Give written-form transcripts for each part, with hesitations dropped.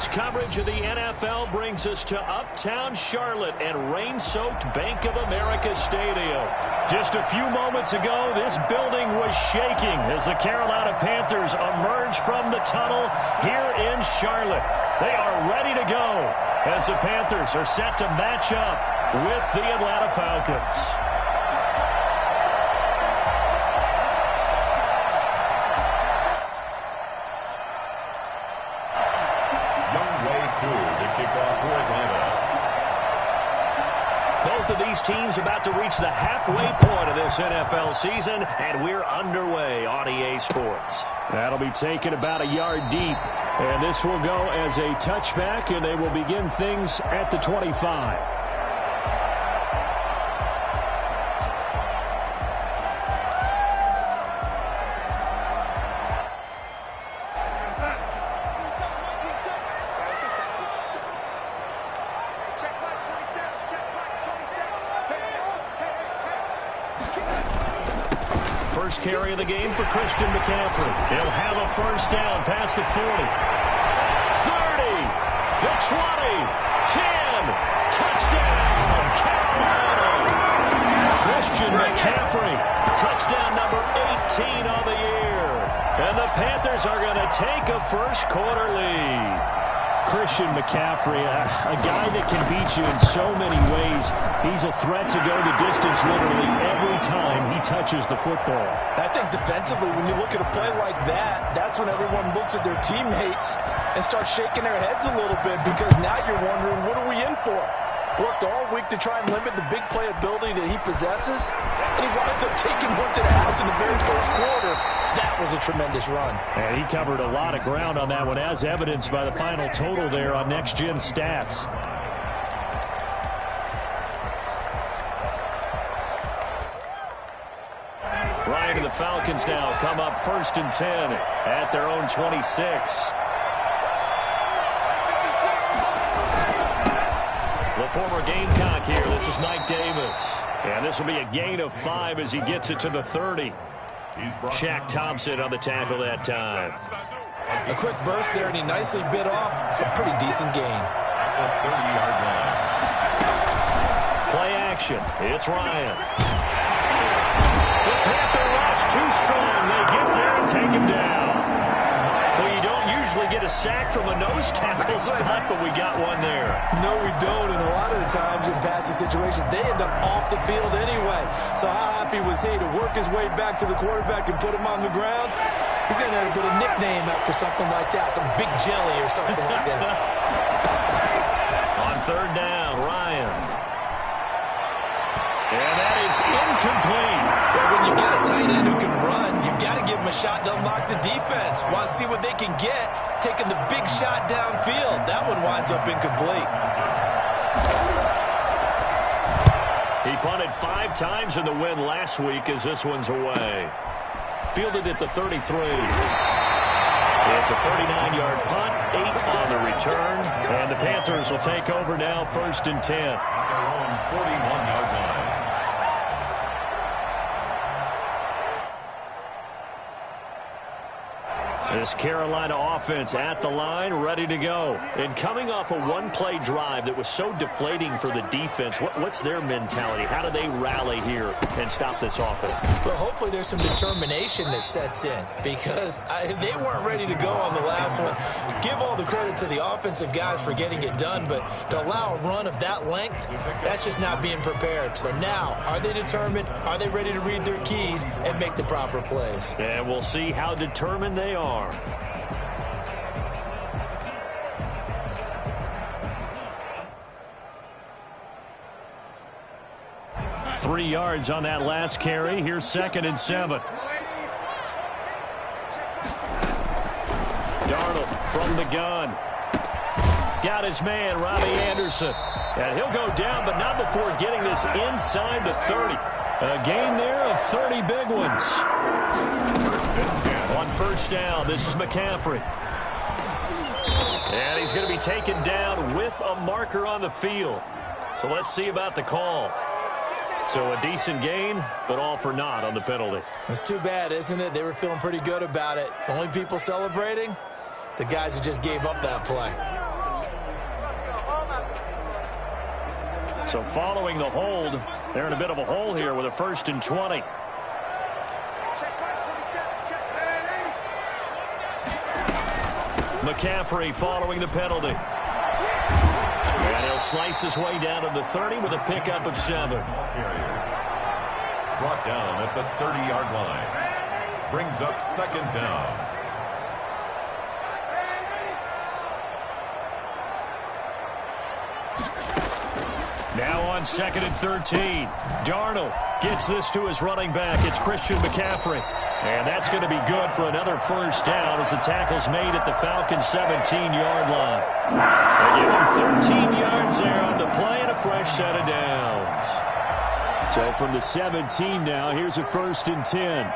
Sports coverage of the NFL brings us to Uptown Charlotte and rain-soaked Bank of America Stadium. Just a few moments ago, this building was shaking as the Carolina Panthers emerge from the tunnel here in Charlotte. They are ready to go as the Panthers are set to match up with the Atlanta Falcons. Both of these teams about to reach the halfway point of this NFL season, and we're underway on EA Sports. That'll be taken about a yard deep, and this will go as a touchback, and they will begin things at the 25. First carry of the game for Christian McCaffrey. He'll have a first down past the 40. 30, the 20, 10, touchdown, Carolina. Christian McCaffrey, touchdown number 18 on the year. And the Panthers are going to take a first quarter lead. Christian McCaffrey, a guy that can beat you in so many ways. He's a threat to go the distance literally every time he touches the football. I think defensively, when you look at a play like that, that's when everyone looks at their teammates and starts shaking their heads a little bit, because now you're wondering, what are we in for? Worked all week to try and limit the big playability that he possesses, and he winds up taking one to the house in the very first quarter. That was a tremendous run. And he covered a lot of ground on that one, as evidenced by the final total there on Next Gen Stats. Right, and the Falcons now come up 1st and 10 at their own 26. The former Gamecock here. This is Mike Davis. And this will be a gain of 5 as he gets it to the 30. Shaq Thompson on the tackle that time. A quick burst there, and he nicely bit off a pretty decent gain. Play action. It's Ryan. The Panther rush too strong. They get there and take him down. Well, you don't usually get a sack from a nose tackle spot, but we got one there. No, we don't, and a lot of the times in passing situations, they end up off the field anyway. So how happy was he to work his way back to the quarterback and put him on the ground? He's going to have to put a nickname after something like that, some Big Jelly or something like that. On 3rd down, Ryan. And that is incomplete. Well, when you get a tight end who can run, you've got to give him a shot to unlock the defense. Want to see what they can get, taking the big shot downfield. That one winds up incomplete. He punted 5 times in the win last week as this one's away. Fielded at the 33. It's a 39-yard punt, 8 on the return, and the Panthers will take over now 1st and 10. Their own 41-yard line. This Carolina offense at the line, ready to go. And coming off a one-play drive that was so deflating for the defense, what's their mentality? How do they rally here and stop this offense? Well, hopefully there's some determination that sets in, because they weren't ready to go on the last one. Give all the credit to the offensive guys for getting it done, but to allow a run of that length, that's just not being prepared. So now, are they determined? Are they ready to read their keys and make the proper plays? And we'll see how determined they are. 3 yards on that last carry. Here's 2nd and 7. Darnold from the gun. Got his man, Robbie Anderson. And he'll go down, but not before getting this inside the 30. A gain there of 30 big ones. On 1st down, this is McCaffrey. And he's going to be taken down with a marker on the field. So let's see about the call. So a decent gain, but all for naught on the penalty. It's too bad, isn't it? They were feeling pretty good about it. Only people celebrating, the guys who just gave up that play. So following the hold, they're in a bit of a hole here with a 1st and 20. McCaffrey following the penalty. And he'll slice his way down to the 30 with a pickup of 7. Brought down at the 30-yard line. Brings up 2nd down. Now on 2nd and 13. Darnold gets this to his running back. It's Christian McCaffrey. And that's going to be good for another 1st down as the tackle's made at the Falcons' 17-yard line. They give him 13 yards there on the play and a fresh set of downs. So from the 17 now, here's a 1st and 10.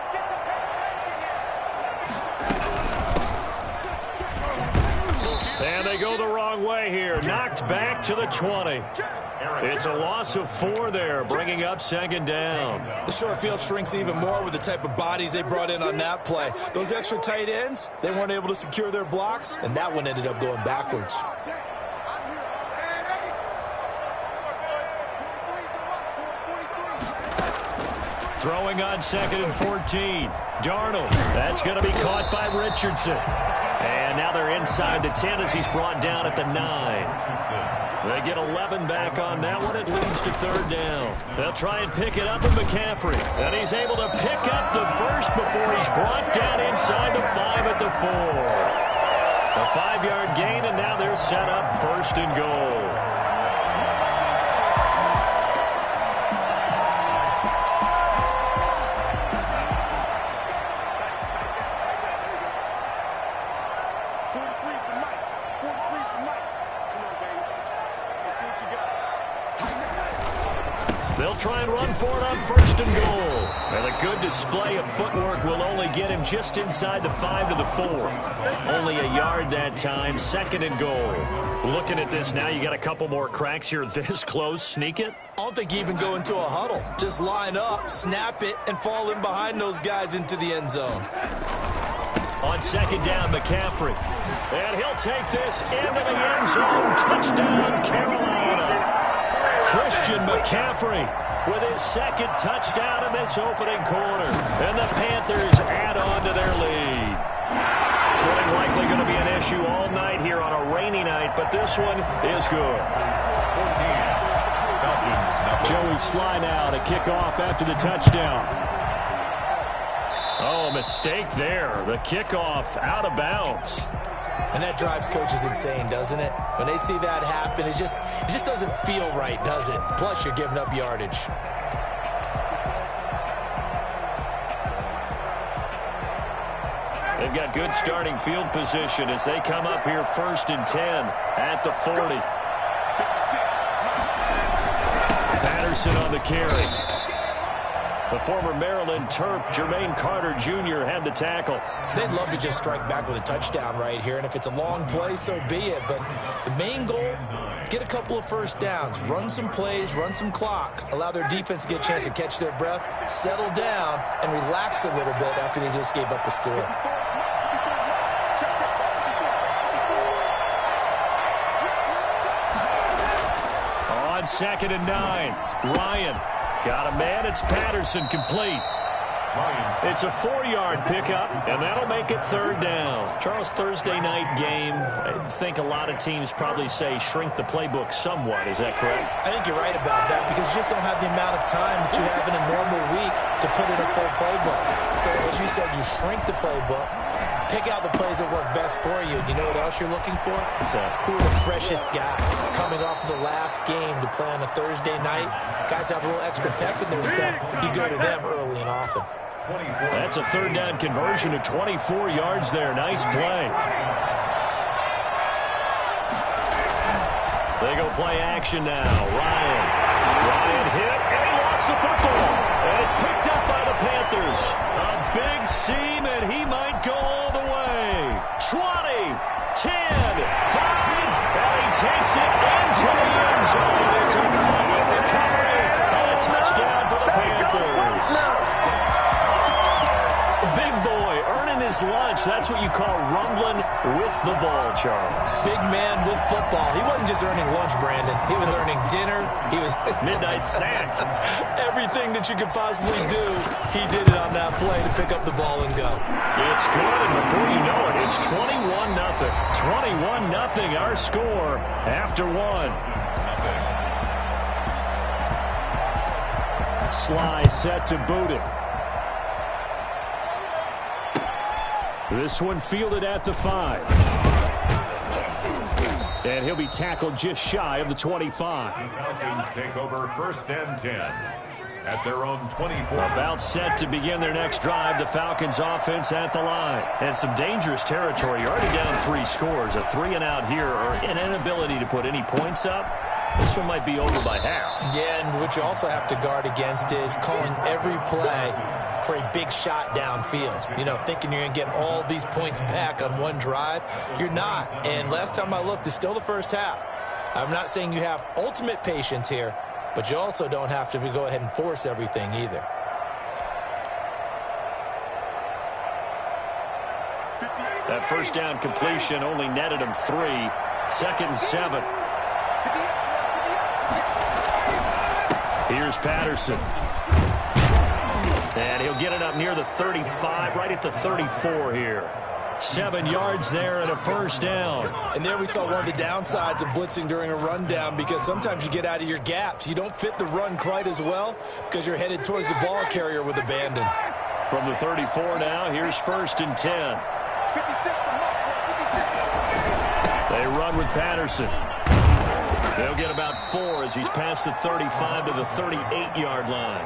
And they go the wrong way here. Knocked back to the 20. It's a loss of 4 there, bringing up 2nd down. The short field shrinks even more with the type of bodies they brought in on that play. Those extra tight ends, they weren't able to secure their blocks, and that one ended up going backwards. Throwing on 2nd and 14. Darnold, that's going to be caught by Richardson. And now they're inside the 10 as he's brought down at the 9. They get 11 back on that one. It leads to 3rd down. They'll try and pick it up with McCaffrey. And he's able to pick up the 1st before he's brought down inside the 5 at the 4. A 5-yard gain, and now they're set up 1st and goal. They'll try and run for it on 1st and goal. And a good display of footwork will only get him just inside the 5 to the 4. Only a yard that time, 2nd and goal. Looking at this now, you got a couple more cracks here this close. Sneak it? I don't think you even go into a huddle. Just line up, snap it, and fall in behind those guys into the end zone. On 2nd down, McCaffrey. And he'll take this into the end zone. Touchdown, Carolina. Christian McCaffrey with his 2nd touchdown in this opening quarter. And the Panthers add on to their lead. Footing likely going to be an issue all night here on a rainy night, but this one is good. Joey Sly now to kick off after the touchdown. Oh, a mistake there. The kickoff out of bounds. And that drives coaches insane, doesn't it? When they see that happen, it just doesn't feel right, does it? Plus, you're giving up yardage. They've got good starting field position as they come up here 1st and 10 at the 40. Patterson on the carry. The former Maryland Terp, Jermaine Carter Jr. had the tackle. They'd love to just strike back with a touchdown right here, and if it's a long play, so be it. But the main goal, get a couple of 1st downs, run some plays, run some clock, allow their defense to get a chance to catch their breath, settle down, and relax a little bit after they just gave up a score. On 2nd and 9, Ryan. Got a man, it's Patterson, complete. It's a 4-yard pickup, and that'll make it 3rd down. Charles, Thursday night game, I think a lot of teams probably say shrink the playbook somewhat. Is that correct? I think you're right about that because you just don't have the amount of time that you have in a normal week to put in a full playbook. So, as you said, you shrink the playbook, pick out the plays that work best for you. You know what else you're looking for? Who are the freshest guys coming off of the last game to play on a Thursday night? Guys have a little extra pep in their step. You go to them early and often. That's a 3rd down conversion to 24 yards there. Nice play. They go play action now. Ryan hit, and he lost the football. And it's picked up by the Panthers. A big seam, and he might go all the way. 20, 10, 5, and he takes it into the end zone. It's a fumble recovery and a touchdown for the Panthers. Big boy earning his lunch. That's what you call rumbling with the ball, Charles. Big man with football. He wasn't just earning lunch, Brandon. He was earning dinner. He was midnight snack. Everything that you could possibly do, he did it on that play to pick up the ball and go. It's good, and before you know it, it's 21-0. 21-0 our score after one. Sly set to boot it. This one fielded at the 5. And he'll be tackled just shy of the 25. The Falcons take over 1st and 10 at their own 24. About set to begin their next drive. The Falcons offense at the line. And some dangerous territory. You're already down 3 scores. A 3-and-out here or an inability to put any points up. This one might be over by half. Yeah, and what you also have to guard against is calling every play for a big shot downfield. You know, thinking you're going to get all these points back on one drive. You're not. And last time I looked, it's still the first half. I'm not saying you have ultimate patience here, but you also don't have to go ahead and force everything either. That first down completion only netted him 3. 2nd and 7. Here's Patterson. And he'll get it up near the 35, right at the 34 here. 7 yards there and a first down. And there we saw one of the downsides of blitzing during a rundown, because sometimes you get out of your gaps. You don't fit the run quite as well because you're headed towards the ball carrier with abandon. From the 34 now, here's 1st and 10. They run with Patterson. They'll get about 4 as he's past the 35 to the 38-yard line.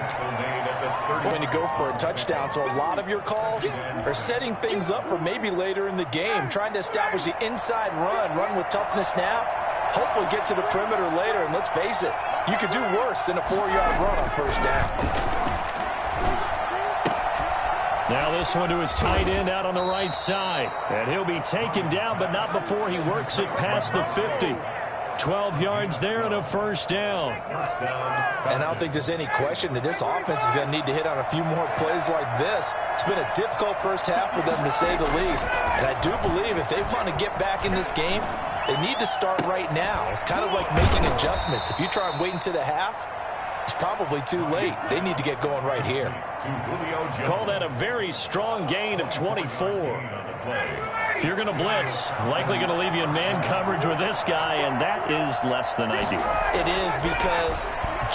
Going to go for a touchdown, so a lot of your calls are setting things up for maybe later in the game, trying to establish the inside run with toughness now, hopefully get to the perimeter later, and let's face it, you could do worse than a 4-yard run on first down. Now this one to his tight end out on the right side, and he'll be taken down, but not before he works it past the 50. 12 yards there and a first down. And I don't think there's any question that this offense is going to need to hit on a few more plays like this. It's been a difficult first half for them, to say the least. And I do believe if they want to get back in this game, they need to start right now. It's kind of like making adjustments. If you try and wait until the half, it's probably too late. They need to get going right here. Call that a very strong gain of 24. If you're going to blitz, likely going to leave you in man coverage with this guy, and that is less than ideal. It is, because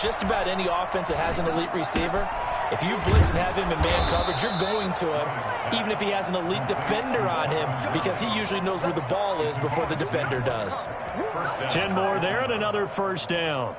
just about any offense that has an elite receiver, if you blitz and have him in man coverage, you're going to him, even if he has an elite defender on him, because he usually knows where the ball is before the defender does. 10 more there and another first down.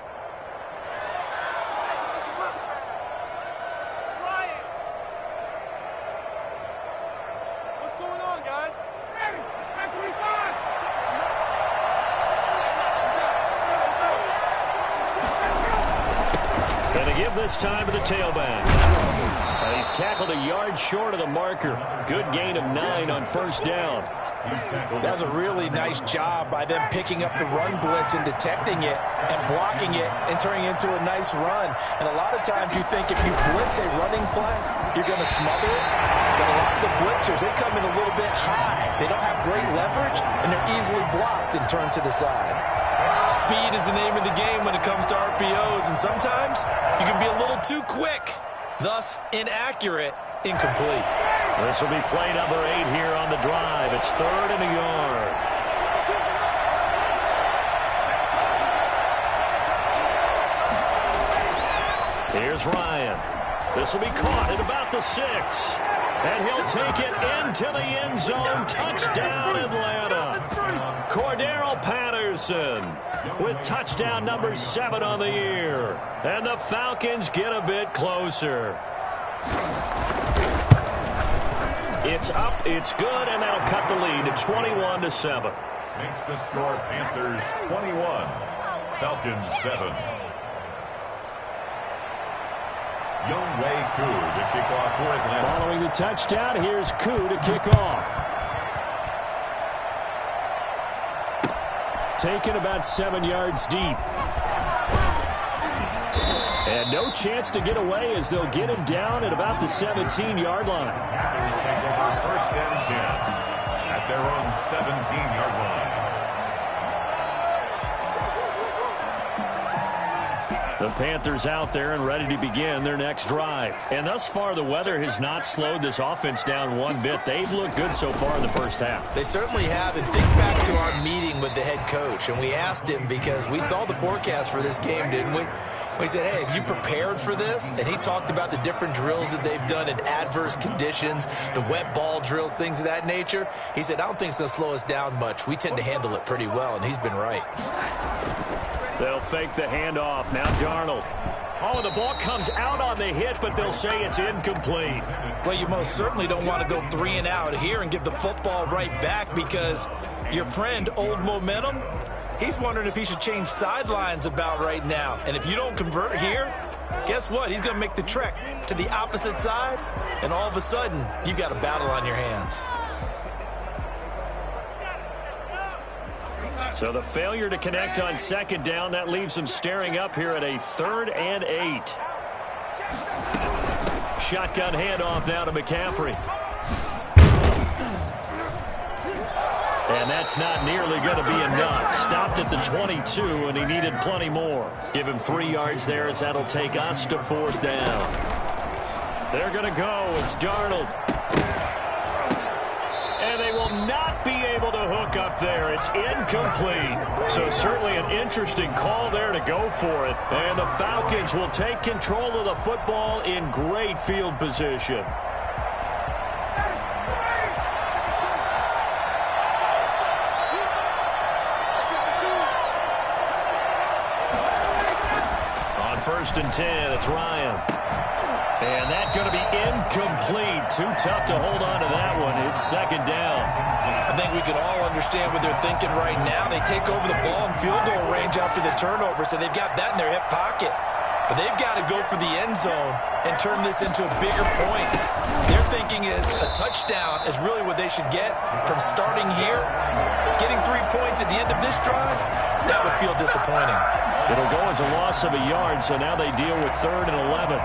This time to the tailback. He's tackled a yard short of the marker. Good gain of 9 on first down. That's a really nice job by them picking up the run blitz and detecting it and blocking it and turning it into a nice run. And a lot of times you think if you blitz a running play, you're going to smother it. But a lot of the blitzers, they come in a little bit high. They don't have great leverage, and they're easily blocked and turned to the side. Speed is the name of the game when it comes to RPOs, and sometimes you can be a little too quick, thus inaccurate, incomplete. This will be play number 8 here on the drive. It's 3rd and a yard. Here's Ryan. This will be caught at about the 6. And he'll take it into the end zone. Touchdown, Atlanta. Cordero Patterson with touchdown number 7 on the year. And the Falcons get a bit closer. It's up, it's good, and that'll cut the lead to 21-7. Makes the score Panthers 21, Falcons 7. Younghoe Koo to kick off for Atlanta. Following the touchdown, here's Koo to kick off. Taken about 7 yards deep. And no chance to get away as they'll get him down at about the 17-yard line. Panthers take over 1st and at their own 17-yard line. The Panthers out there and ready to begin their next drive. And thus far, the weather has not slowed this offense down one bit. They've looked good so far in the first half. They certainly have. And think back to our meeting with the head coach. And we asked him because we saw the forecast for this game, didn't we? We said, hey, have you prepared for this? And he talked about the different drills that they've done in adverse conditions, the wet ball drills, things of that nature. He said, I don't think it's going to slow us down much. We tend to handle it pretty well, and he's been right. They'll fake the handoff. Now Darnold. Oh, the ball comes out on the hit, but they'll say it's incomplete. Well, you most certainly don't want to go 3 and out here and give the football right back because your friend, Old Momentum, he's wondering if he should change sidelines about right now. And if you don't convert here, guess what? He's going to make the trek to the opposite side, and all of a sudden, you've got a battle on your hands. So the failure to connect on second down, that leaves them staring up here at a 3rd and 8. Shotgun handoff now to McCaffrey. And that's not nearly going to be enough. Stopped at the 22, and he needed plenty more. Give him 3 yards there, as that'll take us to 4th down. They're going to go. It's Darnold. And they will not be able to hook up there. It's incomplete. So certainly an interesting call there to go for it. And the Falcons will take control of the football in great field position. On 1st and 10, it's Ryan. And that's going to be incomplete. Too tough to hold on to that one. It's 2nd down. I think we can all understand what they're thinking right now. They take over the ball in field goal range after the turnover, so they've got that in their hip pocket. But they've got to go for the end zone and turn this into bigger points. Their thinking is a touchdown is really what they should get from starting here. Getting 3 points at the end of this drive, that would feel disappointing. It'll go as a loss of a yard, so now they deal with 3rd and 11.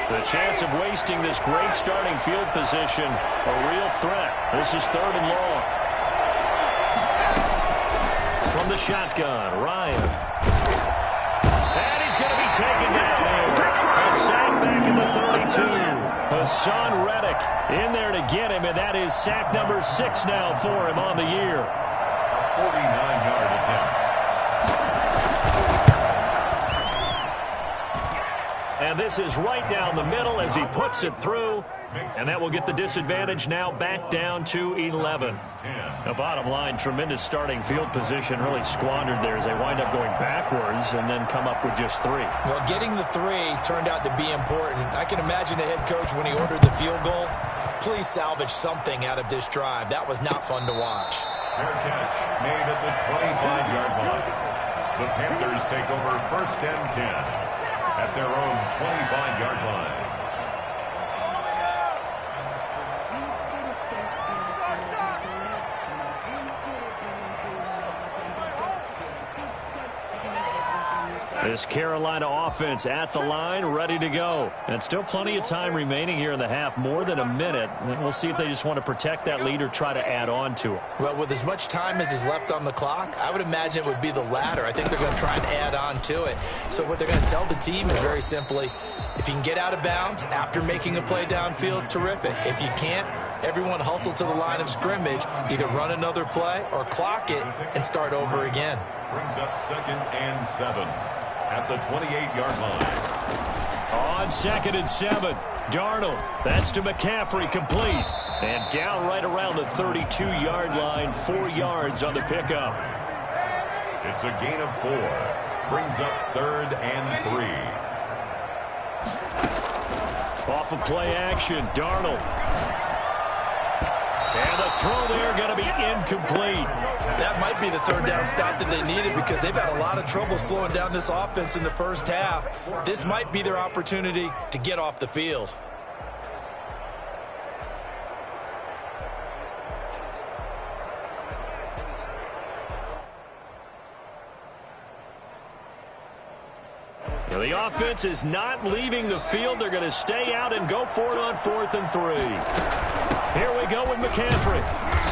The chance of wasting this great starting field position, a real threat. This is 3rd and long. From the shotgun, Ryan. And he's going to be taken down here. A sack back in the 32. Hassan Reddick in there to get him, and that is sack number 6 now for him on the year. A 49-yard attempt. And this is right down the middle as he puts it through. And that will get the disadvantage now back down to 11. The bottom line, tremendous starting field position, really squandered there as they wind up going backwards and then come up with just 3. Well, getting the 3 turned out to be important. I can imagine the head coach when he ordered the field goal. Please salvage something out of this drive. That was not fun to watch. Fair catch made at the 25-yard line. The Panthers take over 1st and 10. At their own 25-yard line. This Carolina offense at the line, ready to go. And still plenty of time remaining here in the half, more than a minute. And we'll see if they just want to protect that lead or try to add on to it. Well, with as much time as is left on the clock, I would imagine it would be the latter. I think they're going to try and add on to it. So what they're going to tell the team is very simply, if you can get out of bounds after making a play downfield, terrific. If you can't, everyone hustle to the line of scrimmage, either run another play or clock it and start over again. Brings up 2nd and 7 at the 28-yard line. On 2nd and 7, Darnold. That's to McCaffrey, complete. And down right around the 32-yard line, 4 yards on the pickup. It's a gain of 4. Brings up 3rd and 3. Off of play action, Darnold. And the throw there going to be incomplete. That might be the 3rd down stop that they needed because they've had a lot of trouble slowing down this offense in the first half. This might be their opportunity to get off the field. Well, the offense is not leaving the field. They're going to stay out and go for it on 4th and 3. Here we go with McCaffrey.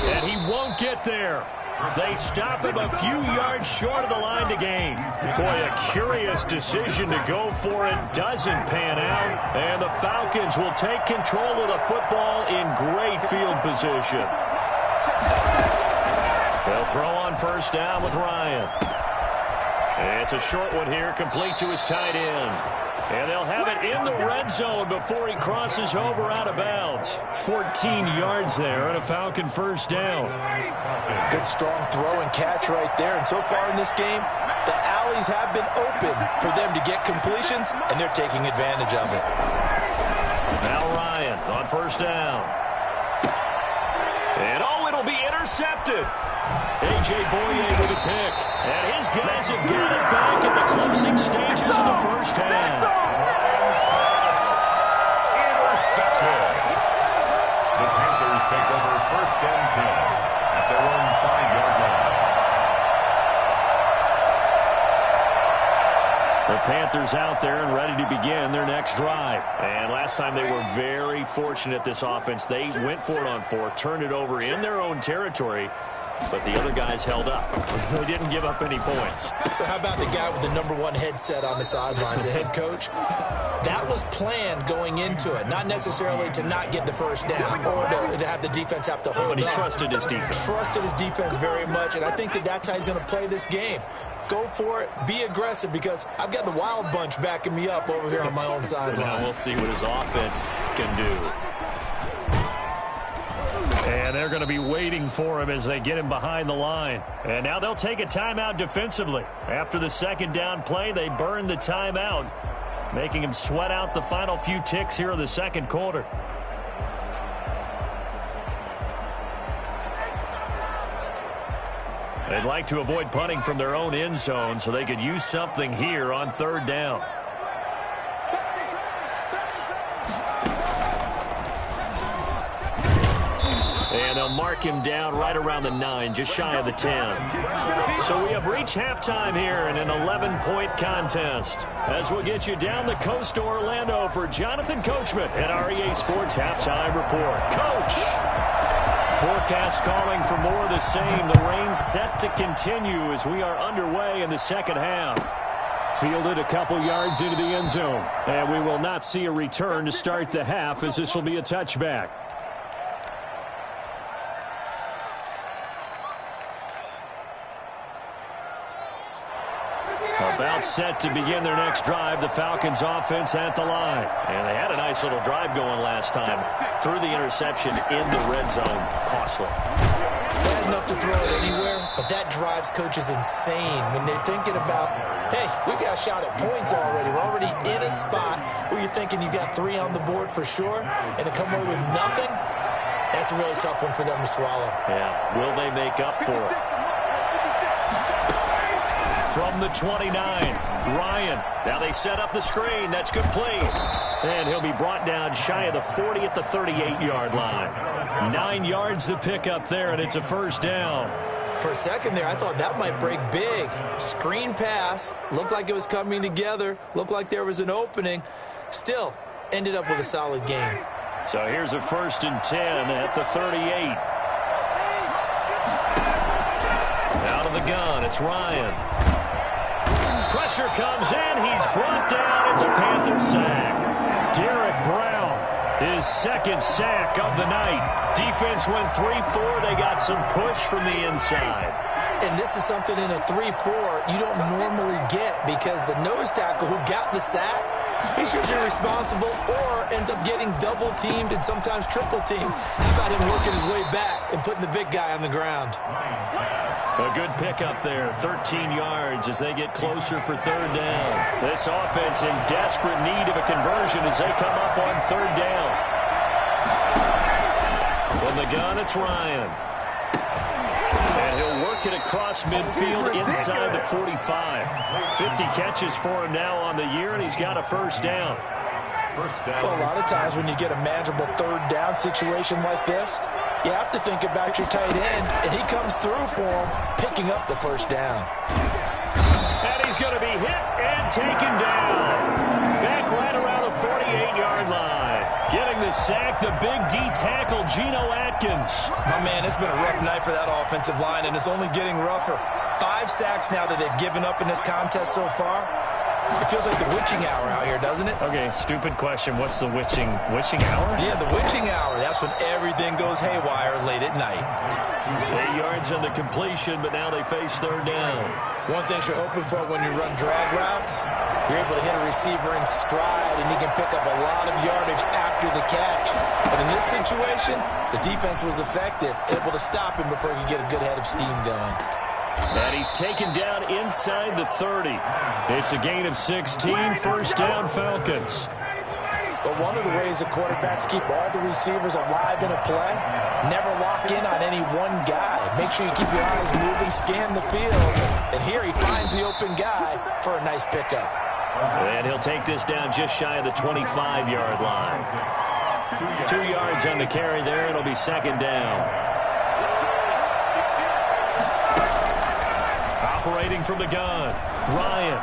And he won't get there. They stop him a few yards short of the line to gain. Boy, a curious decision to go for it doesn't pan out. And the Falcons will take control of the football in great field position. They'll throw on 1st down with Ryan. It's a short one here, complete to his tight end. And they'll have it in the red zone before he crosses over out of bounds. 14 yards there and a Falcon 1st down. Good strong throw and catch right there. And so far in this game, the alleys have been open for them to get completions, and they're taking advantage of it. Now Ryan on 1st down. And it'll be intercepted. A.J. Boye with a pick. And his guys have got it back in the closing stages of the 1st half. Intercepted. The Panthers take over 1st and 10 at their own 5-yard line. The Panthers out there and ready to begin their next drive. And last time they were very fortunate, this offense. They went for it on 4th, turned it over in their own territory, but the other guys held up. They didn't give up any points. So how about the guy with the #1 headset on the sidelines, the head coach? That was planned going into it, not necessarily to not get the 1st down or to have the defense have to hold up. But he trusted his defense. Trusted his defense very much, and I think that's how he's going to play this game. Go for it. Be aggressive, because I've got the Wild Bunch backing me up over here on my own sideline. Now we'll see what his offense can do. And they're going to be waiting for him as they get him behind the line. And now they'll take a timeout defensively. After the 2nd down play, they burn the timeout, making him sweat out the final few ticks here in the 2nd quarter. They'd like to avoid punting from their own end zone so they could use something here on 3rd down. And they'll mark him down right around the 9, just shy of the 10. So we have reached halftime here in an 11-point contest. As we'll get you down the coast to Orlando for Jonathan Coachman at our EA Sports Halftime Report. Coach! Forecast calling for more of the same. The rain set to continue as we are underway in the 2nd half. Fielded a couple yards into the end zone. And we will not see a return to start the half, as this will be a touchback. About set to begin their next drive, the Falcons offense at the line. And they had a nice little drive going last time. Threw the interception in the red zone. Costly. Bad enough to throw it anywhere, but that drives coaches insane when they're thinking about, hey, we got a shot at points already. We're already in a spot where you're thinking you got 3 on the board for sure, and to come away with nothing, that's a really tough one for them to swallow. Yeah, will they make up for it? From the 29, Ryan. Now they set up the screen. That's complete. And he'll be brought down shy of the 40 at the 38-yard line. 9 yards to pick up there, and it's a 1st down. For a second there, I thought that might break big. Screen pass. Looked like it was coming together. Looked like there was an opening. Still, ended up with a solid game. So here's a 1st and 10 at the 38. Out of the gun, it's Ryan. Pressure comes in. He's brought down. It's a Panther sack. Derek Brown, his 2nd sack of the night. Defense went 3-4. They got some push from the inside. And this is something in a 3-4 you don't normally get, because the nose tackle who got the sack, he's usually responsible or ends up getting double-teamed and sometimes triple-teamed. How about him working his way back and putting the big guy on the ground? A good pickup there, 13 yards as they get closer for 3rd down. This offense in desperate need of a conversion as they come up on 3rd down. From the gun, it's Ryan. And he'll work it across midfield inside the 45. 50 catches for him now on the year, and he's got a 1st down. Well, a lot of times when you get a manageable 3rd down situation like this, you have to think about your tight end, and he comes through for him, picking up the 1st down. And he's He's going to be hit and taken down. Back right around the 48-yard line. Getting the sack, the big D tackle, Geno Atkins. My man, it's been a rough night for that offensive line, and it's only getting rougher. 5 sacks now that they've given up in this contest so far. It feels like the witching hour out here, doesn't it? Okay, stupid question. What's the witching hour? Yeah, the witching hour. That's when everything goes haywire late at night. 8 yards on the completion, but now they face third down. One thing you're hoping for when you run drag routes, you're able to hit a receiver in stride, and he can pick up a lot of yardage after the catch. But in this situation, the defense was effective, able to stop him before he could get a good head of steam going. And he's taken down inside the 30. It's a gain of 16, first down Falcons. But one of the ways the quarterbacks keep all the receivers alive in a play, never lock in on any one guy. Make sure you keep your eyes moving, scan the field. And here he finds the open guy for a nice pickup. And he'll take this down just shy of the 25-yard line. 2 yards on the carry there. It'll be second down. Operating from the gun, Ryan.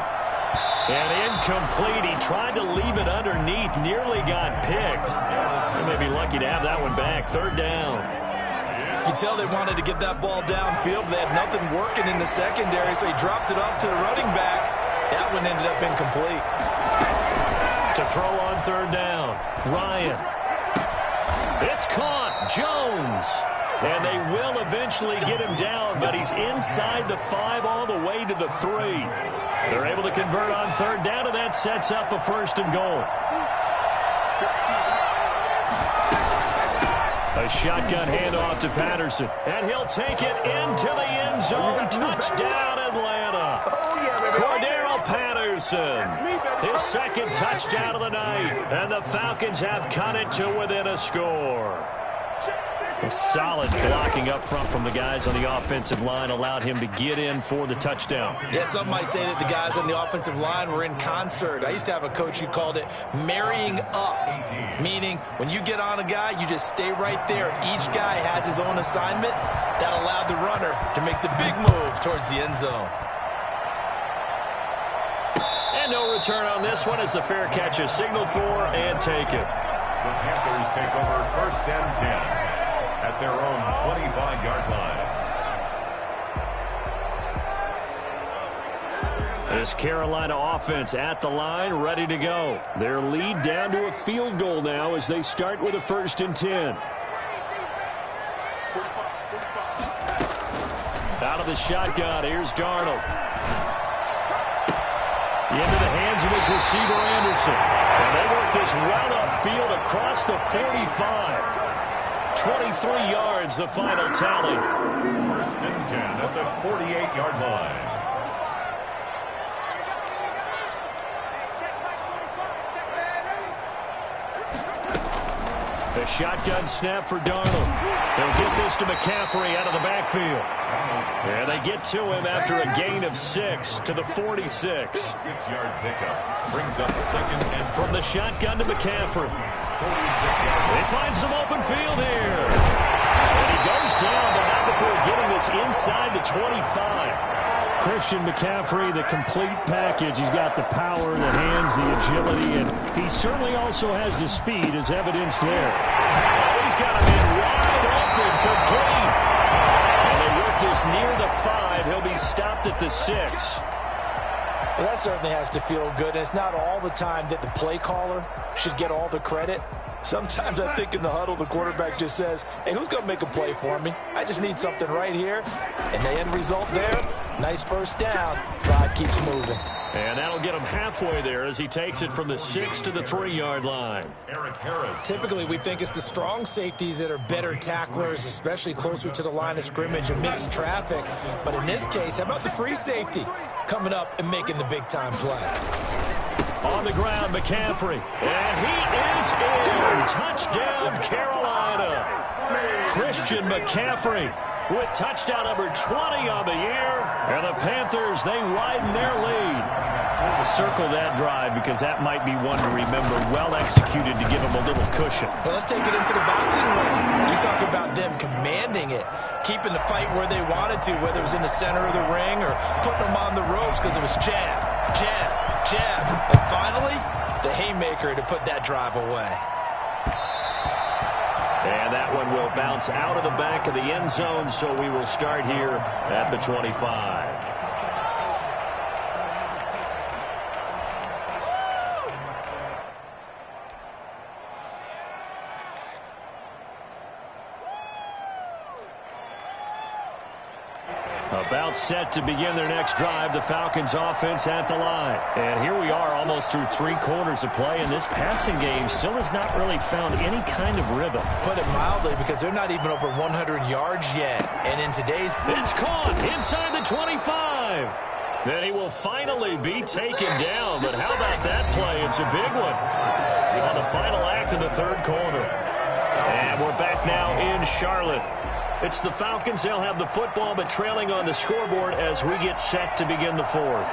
And incomplete. He tried to leave it underneath, nearly got picked. They may be lucky to have that one back. Third down. You can tell they wanted to get that ball downfield, but they had nothing working in the secondary, so he dropped it off to the running back. That one ended up incomplete. To throw on third down, Ryan. It's caught. Jones. And they will eventually get him down, but he's inside the 5 all the way to the 3. They're able to convert on third down, and that sets up a first and goal. A shotgun handoff to Patterson, and he'll take it into the end zone. Touchdown, Atlanta. Cordero Patterson, his second touchdown of the night, and the Falcons have cut it to within a score. Solid blocking up front from the guys on the offensive line allowed him to get in for the touchdown. Yeah, some might say that the guys on the offensive line were in concert. I used to have a coach who called it marrying up, meaning when you get on a guy, you just stay right there. Each guy has his own assignment. That allowed the runner to make the big move towards the end zone. And no return on this one as the fair catch is signaled for and taken. The Panthers take over first and 10. At their own 25-yard line. This Carolina offense at the line, ready to go. Their lead down to a field goal now as they start with a first and 10. Out of the shotgun, here's Darnold. Into the hands of his receiver, Anderson. And they work this well upfield across the 45. 23 yards, the final tally. First and 10 at the 48-yard line. The shotgun snap for Darnold. They'll get this to McCaffrey out of the backfield. And they get to him after a gain of 6 to the 46. 6-yard pickup brings up second and from the shotgun to McCaffrey. They find some open field here. And he goes down, but not before getting this inside the 25. Christian McCaffrey, the complete package. He's got the power, the hands, the agility, and he certainly also has the speed as evidenced there. He's got him in wide open, complete. And they work this near the 5. He'll be stopped at the 6. Well, that certainly has to feel good. And it's not all the time that the play caller should get all the credit. Sometimes I think in the huddle, the quarterback just says, hey, who's going to make a play for me? I just need something right here. And the end result there, nice first down. Drive keeps moving. And that'll get him halfway there as he takes it from the 6 to the 3-yard line. Eric Harris. Typically, we think it's the strong safeties that are better tacklers, especially closer to the line of scrimmage amidst traffic. But in this case, how about the free safety coming up and making the big-time play? On the ground, McCaffrey. And he is in. Touchdown, Carolina. Christian McCaffrey with touchdown number 20 on the year. And the Panthers, they widen their lead. Circle that drive because that might be one to remember. Well executed to give them a little cushion. Well, let's take it into the boxing ring. You talk about them commanding it, keeping the fight where they wanted to, whether it was in the center of the ring or putting them on the ropes because it was jab, jab, jab, and finally, the haymaker to put that drive away. And that one will bounce out of the back of the end zone, so we will start here at the 25. About set to begin their next drive, the Falcons offense at the line. And here we are almost through 3 quarters of play, and this passing game still has not really found any kind of rhythm. Put it mildly, because they're not even over 100 yards yet. And in today's... It's caught inside the 25. Then he will finally be taken down. But how about that play? It's a big one on the final act of the 3rd quarter. And we're back now in Charlotte. It's the Falcons. They'll have the football, but trailing on the scoreboard as we get set to begin the 4th.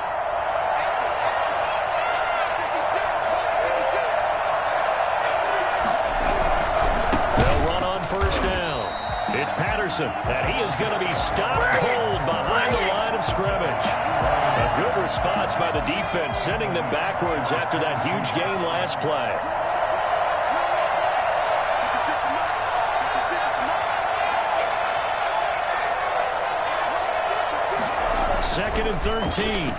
They'll run on 1st down. It's Patterson, and he is going to be stopped cold behind the line of scrimmage. A good response by the defense, sending them backwards after that huge gain last play. 2nd and 13.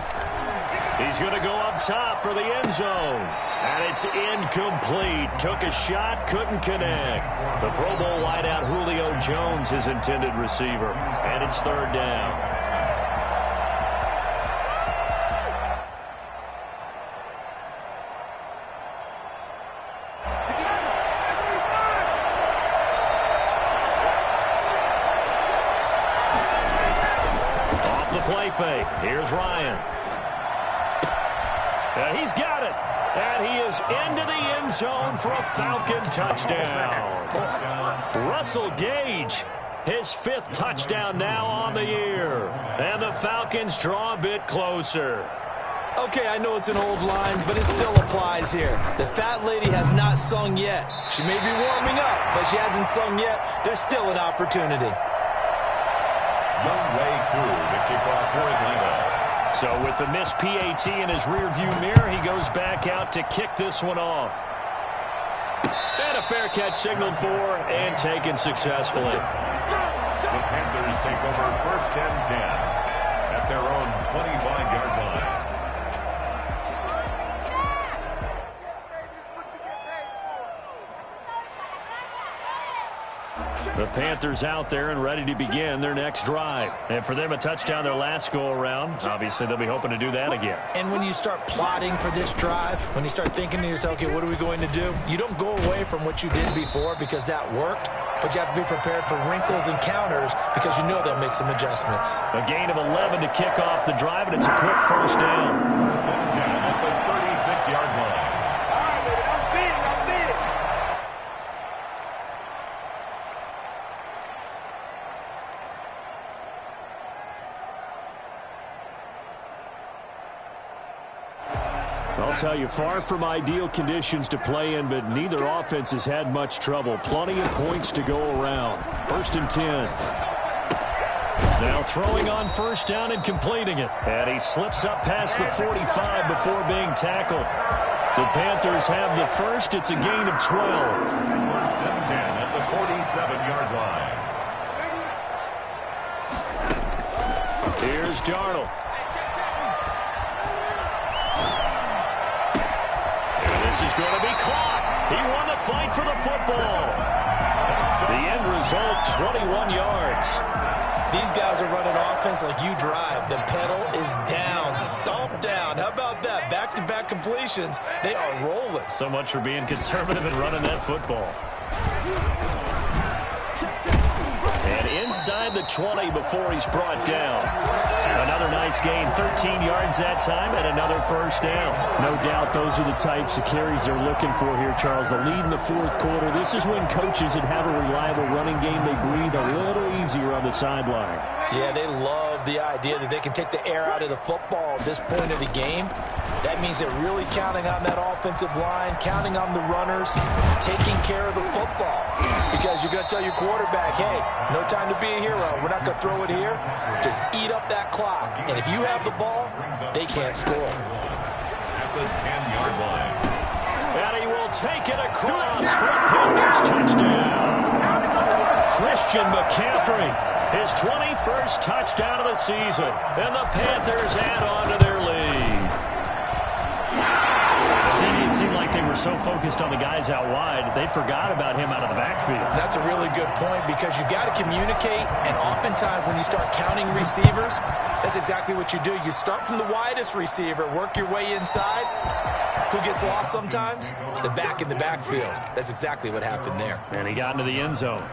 He's going to go up top for the end zone. And it's incomplete. Took a shot, couldn't connect. The Pro Bowl wideout Julio Jones, his intended receiver. And it's 3rd down. Play fake. Here's Ryan. He's got it. And he is into the end zone for a Falcon touchdown. Russell Gage, his 5th touchdown now on the year. And the Falcons draw a bit closer. Okay, I know it's an old line, but it still applies here. The fat lady has not sung yet. She may be warming up, but she hasn't sung yet. There's still an opportunity. Younghoe Koo to kick off for Atlanta. So with the missed PAT in his rearview mirror, he goes back out to kick this one off. And a fair catch signaled for and taken successfully. The Panthers take over 1st and 10 at their own 25-yard line. The Panthers out there and ready to begin their next drive. And for them, a touchdown their last go-around. Obviously, they'll be hoping to do that again. And when you start plotting for this drive, when you start thinking to yourself, okay, what are we going to do? You don't go away from what you did before because that worked, but you have to be prepared for wrinkles and counters because you know they'll make some adjustments. A gain of 11 to kick off the drive, and it's a quick 1st down. 1st and 10 at the 36-yard line. I'll tell you, far from ideal conditions to play in, but neither offense has had much trouble. Plenty of points to go around. 1st and 10. Now throwing on 1st down and completing it. And he slips up past the 45 before being tackled. The Panthers have the 1st. It's a gain of 12. 1st and 10 at the 47-yard line. Here's Darnold. Is going to be caught. He won the fight for the football. The end result, 21 yards. These guys are running offense like you drive. The pedal is down, stomped down. How about that? Back-to-back completions. They are rolling. So much for being conservative and running that football. And inside the 20 before he's brought down. Another nice gain, 13 yards that time, and another 1st down. No doubt those are the types of carries they're looking for here, Charles. The lead in the 4th quarter. This is when coaches that have a reliable running game, they breathe a little easier on the sideline. Yeah, they love love the idea that they can take the air out of the football at this point of the game. That means they're really counting on that offensive line, counting on the runners, taking care of the football. Because you're going to tell your quarterback, hey, no time to be a hero. We're not going to throw it here. Just eat up that clock. And if you have the ball, they can't score. At the 10-yard line. And he will take it across for a Panthers touchdown. Christian McCaffrey, his 21st touchdown of the season. And the Panthers add on to their lead. It seemed like they were so focused on the guys out wide, they forgot about him out of the backfield. That's a really good point because you've got to communicate, and oftentimes when you start counting receivers, that's exactly what you do. You start from the widest receiver, work your way inside. Who gets lost sometimes? The back in the backfield. That's exactly what happened there. And he got into the end zone.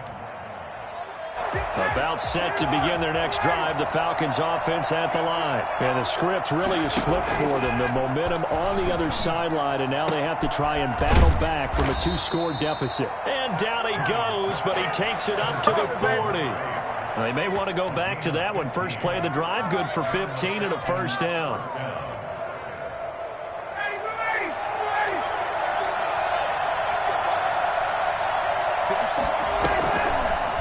About set to begin their next drive, the Falcons offense at the line. And the script really is flipped for them. The momentum on the other sideline, and now they have to try and battle back from a 2-score deficit. And down he goes, but he takes it up to the 40. They may want to go back to that one. First play of the drive, good for 15 and a first down.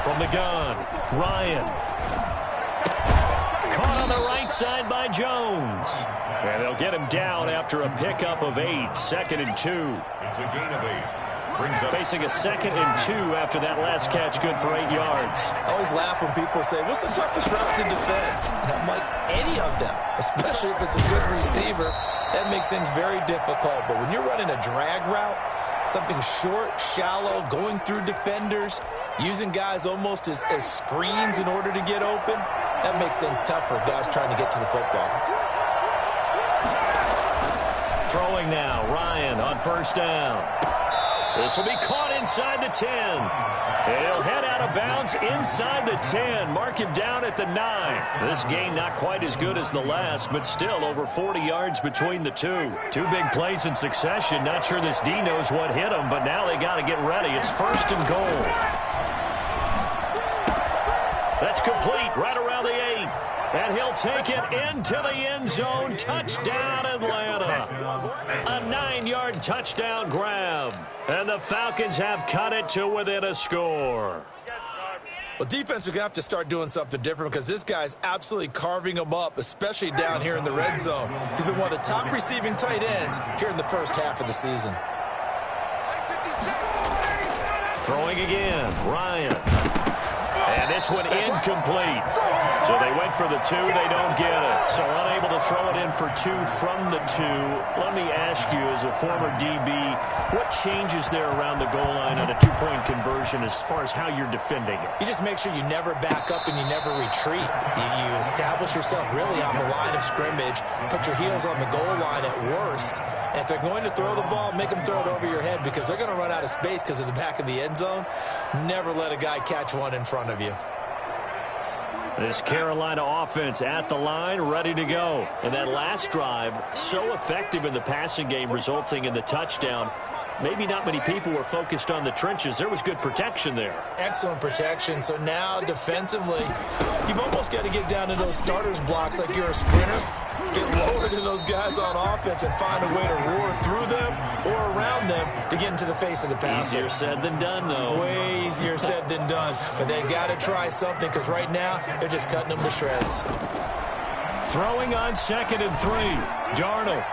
From the gun, Ryan. Caught on the right side by Jones. And they'll get him down after a pickup of 8, 2nd and 2. It's a gain of 8. Brings up Facing a 2nd and 2 after that last catch, good for 8 yards. I always laugh when people say, what's the toughest route to defend? And I'm like, any of them, especially if it's a good receiver. That makes things very difficult. But when you're running a drag route, something short, shallow, going through defenders, using guys almost as screens in order to get open, that makes things tough for guys trying to get to the football. Throwing now, Ryan on first down. This will be caught inside the 10. He'll head out of bounds inside the 10. Mark him down at the 9. This gain not quite as good as the last, but still over 40 yards between the two. 2 big plays in succession. Not sure this D knows what hit him, but now they got to get ready. It's 1st and goal. That's complete right around the 8. And he'll take it into the end zone. Touchdown, Atlanta. A 9-yard touchdown grab. And the Falcons have cut it to within a score. Well, defense are going to have to start doing something different because this guy's absolutely carving them up, especially down here in the red zone. He's been one of the top receiving tight ends here in the first half of the season. Throwing again, Ryan. And this one incomplete. So they went for the 2, they don't get it. So unable to throw it in for 2 from the 2. Let me ask you, as a former DB, what changes there around the goal line on a 2-point conversion as far as how you're defending it? You just make sure you never back up and you never retreat. You establish yourself really on the line of scrimmage, put your heels on the goal line at worst. And if they're going to throw the ball, make them throw it over your head because they're going to run out of space because of the back of the end zone. Never let a guy catch one in front of you. This Carolina offense at the line, ready to go. And that last drive, so effective in the passing game, resulting in the touchdown. Maybe not many people were focused on the trenches. There was good protection there. Excellent protection. So now defensively, you've almost got to get down to those starters blocks like you're a sprinter. Get lower to those guys on offense and find a way to roar through them or around them to get into the face of the passer. Easier said than done, though. Way easier said than done. But they've got to try something because right now they're just cutting them to shreds. Throwing on 2nd and 3. Darnold.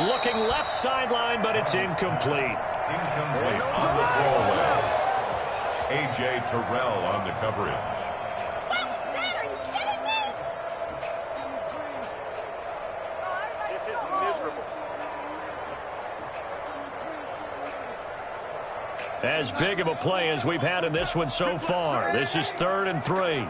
Looking left sideline, but it's incomplete. incomplete on the throwaway. A.J. Terrell on the coverage. As big of a play as we've had in this one so far. This is 3rd and 3.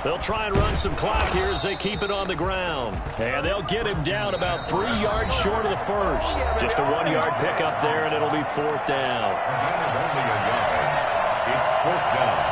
They'll try and run some clock here as they keep it on the ground. And they'll get him down about 3 yards short of the first. Just a 1-yard pickup there, and it'll be 4th down. Only a yard. It's 4th down.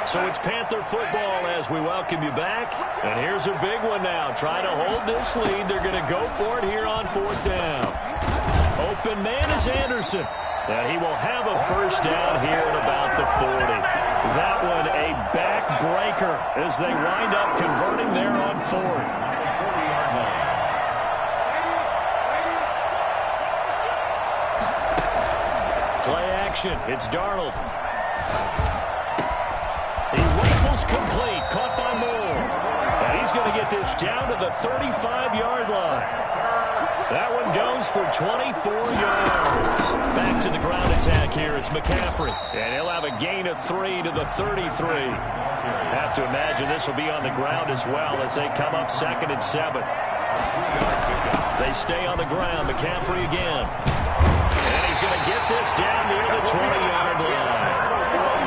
So it's Panther football as we welcome you back. And here's a big one now. Trying to hold this lead. They're going to go for it here on 4th down. Open man is Anderson. And he will have a first down here at about the 40. That one a backbreaker as they wind up converting there on 4th. Play action. It's Darnold. He rifles complete. Caught by Moore. And he's going to get this down to the 35-yard line. That one goes for 24 yards. Back to the ground attack here. It's McCaffrey. And he'll have a gain of 3 to the 33. Have to imagine this will be on the ground as well as they come up 2nd and 7. They stay on the ground. McCaffrey again. And he's going to get this down near the 20-yard line.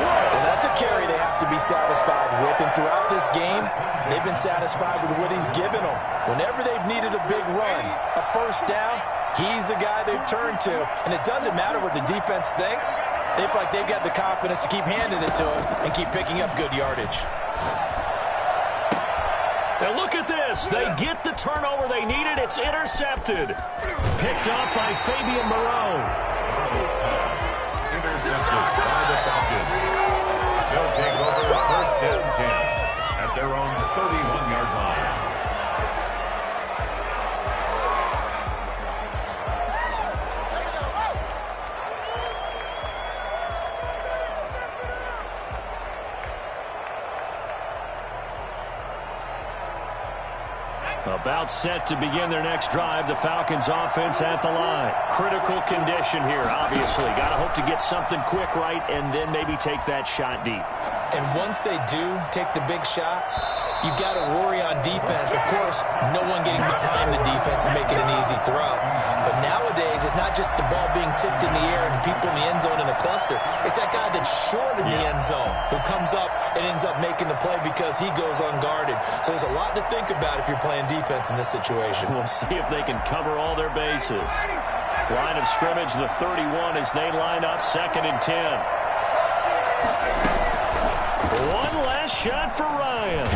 Well, that's a carry they have to be satisfied with. And throughout this game, they've been satisfied with what he's given them. Whenever they've needed a big run, a first down, he's the guy they've turned to. And it doesn't matter what the defense thinks. They feel like they've got the confidence to keep handing it to him and keep picking up good yardage. Now look at this. They get the turnover they needed. It's intercepted. Picked up by Fabian Moreau. Intercepted by the Falcons. They'll take over 1st and 10 at their own 31-yard line. About set to begin their next drive. The Falcons offense at the line. Critical condition here, obviously. Got to hope to get something quick right and then maybe take that shot deep. And once they do take the big shot, you've got to worry on defense. Of course, no one getting behind the defense and making an easy throw. But nowadays, it's not just the ball being tipped in the air and people in the end zone in a cluster. It's that guy that's short in the end zone who comes up and ends up making the play because he goes unguarded. So there's a lot to think about if you're playing defense in this situation. We'll see if they can cover all their bases. Line of scrimmage, the 31 as they line up 2nd and 10. One last shot for Ryan.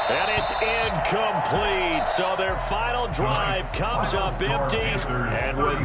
And it's incomplete. So their final drive comes up empty. And with